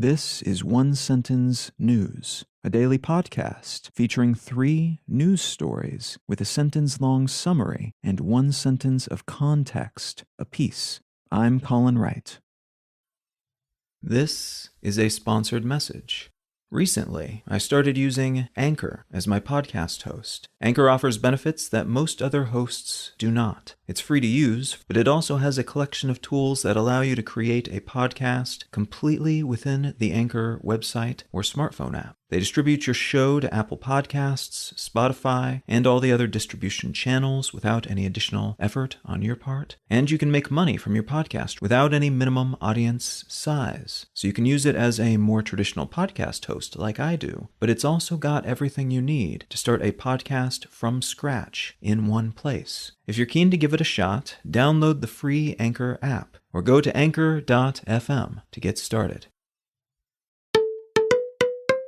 This is One Sentence News, a daily podcast featuring 3 news stories with a sentence-long summary and 1 sentence of context apiece. I'm Colin Wright. This is a sponsored message. Recently, I started using Anchor as my podcast host. Anchor offers benefits that most other hosts do not. It's free to use, but it also has a collection of tools that allow you to create a podcast completely within the Anchor website or smartphone app. They distribute your show to Apple Podcasts, Spotify, and all the other distribution channels without any additional effort on your part. And you can make money from your podcast without any minimum audience size. So you can use it as a more traditional podcast host like I do, but it's also got everything you need to start a podcast from scratch in one place. If you're keen to give it a shot, download the free Anchor app or go to anchor.fm to get started.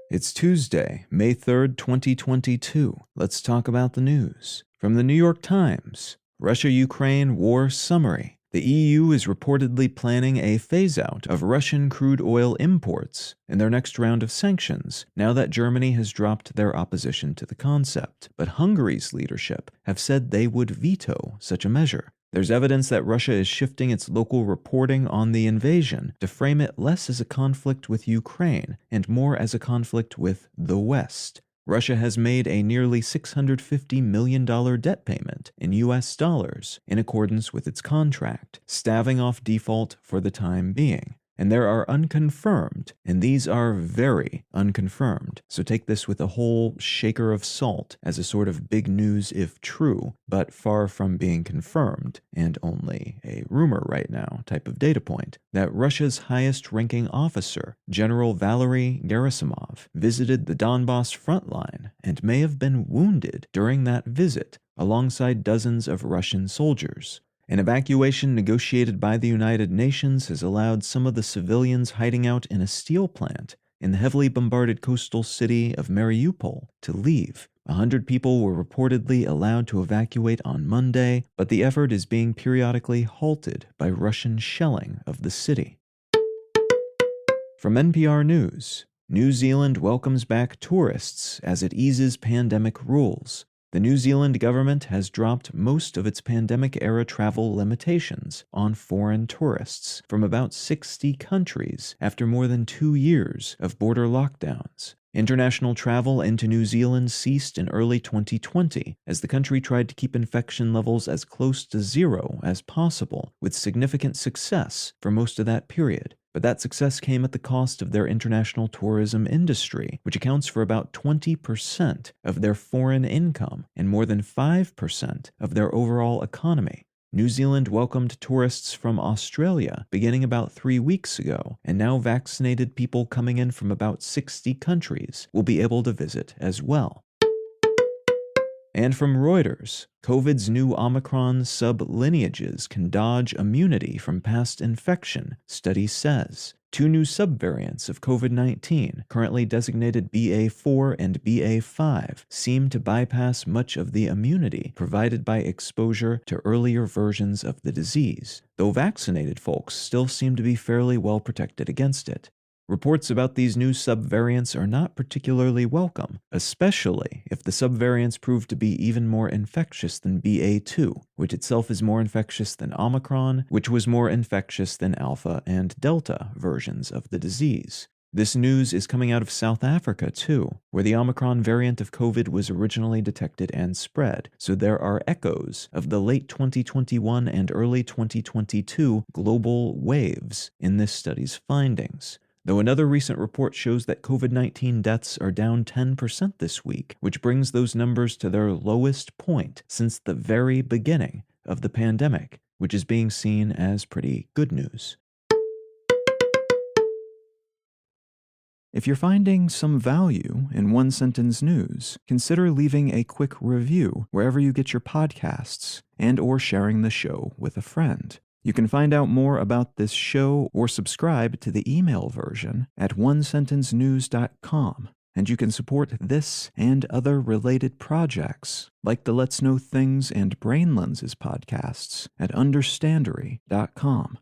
It's Tuesday, May 3rd, 2022. Let's talk about the news. From the New York Times, Russia-Ukraine war summary. The EU is reportedly planning a phase-out of Russian crude oil imports in their next round of sanctions, now that Germany has dropped their opposition to the concept. But Hungary's leadership have said they would veto such a measure. There's evidence that Russia is shifting its local reporting on the invasion to frame it less as a conflict with Ukraine and more as a conflict with the West. Russia has made a nearly $650 million debt payment in US dollars in accordance with its contract, staving off default for the time being. And there are unconfirmed, and these are very unconfirmed, so take this with a whole shaker of salt as a sort of big news if true, but far from being confirmed, and only a rumor right now type of data point, that Russia's highest-ranking officer, General Valery Gerasimov, visited the Donbass front line and may have been wounded during that visit, alongside dozens of Russian soldiers. An evacuation negotiated by the United Nations has allowed some of the civilians hiding out in a steel plant in the heavily bombarded coastal city of Mariupol to leave. 100 people were reportedly allowed to evacuate on Monday, but the effort is being periodically halted by Russian shelling of the city. From NPR News, New Zealand welcomes back tourists as it eases pandemic rules. The New Zealand government has dropped most of its pandemic-era travel limitations on foreign tourists from about 60 countries after more than 2 years of border lockdowns. International travel into New Zealand ceased in early 2020 as the country tried to keep infection levels as close to zero as possible, with significant success for most of that period. But that success came at the cost of their international tourism industry, which accounts for about 20% of their foreign income and more than 5% of their overall economy. New Zealand welcomed tourists from Australia beginning about 3 weeks ago, and now vaccinated people coming in from about 60 countries will be able to visit as well. And from Reuters, COVID's new Omicron sublineages can dodge immunity from past infection, study says. 2 new subvariants of COVID-19, currently designated BA4 and BA5, seem to bypass much of the immunity provided by exposure to earlier versions of the disease, though vaccinated folks still seem to be fairly well protected against it. Reports about these new subvariants are not particularly welcome, especially if the subvariants prove to be even more infectious than BA2, which itself is more infectious than Omicron, which was more infectious than Alpha and Delta versions of the disease. This news is coming out of South Africa, too, where the Omicron variant of COVID was originally detected and spread, so there are echoes of the late 2021 and early 2022 global waves in this study's findings. Though another recent report shows that COVID-19 deaths are down 10% this week, which brings those numbers to their lowest point since the very beginning of the pandemic, which is being seen as pretty good news. If you're finding some value in One Sentence News, consider leaving a quick review wherever you get your podcasts and/or sharing the show with a friend. You can find out more about this show or subscribe to the email version at onesentencenews.com, and you can support this and other related projects, like the Let's Know Things and Brain Lenses podcasts at understandery.com.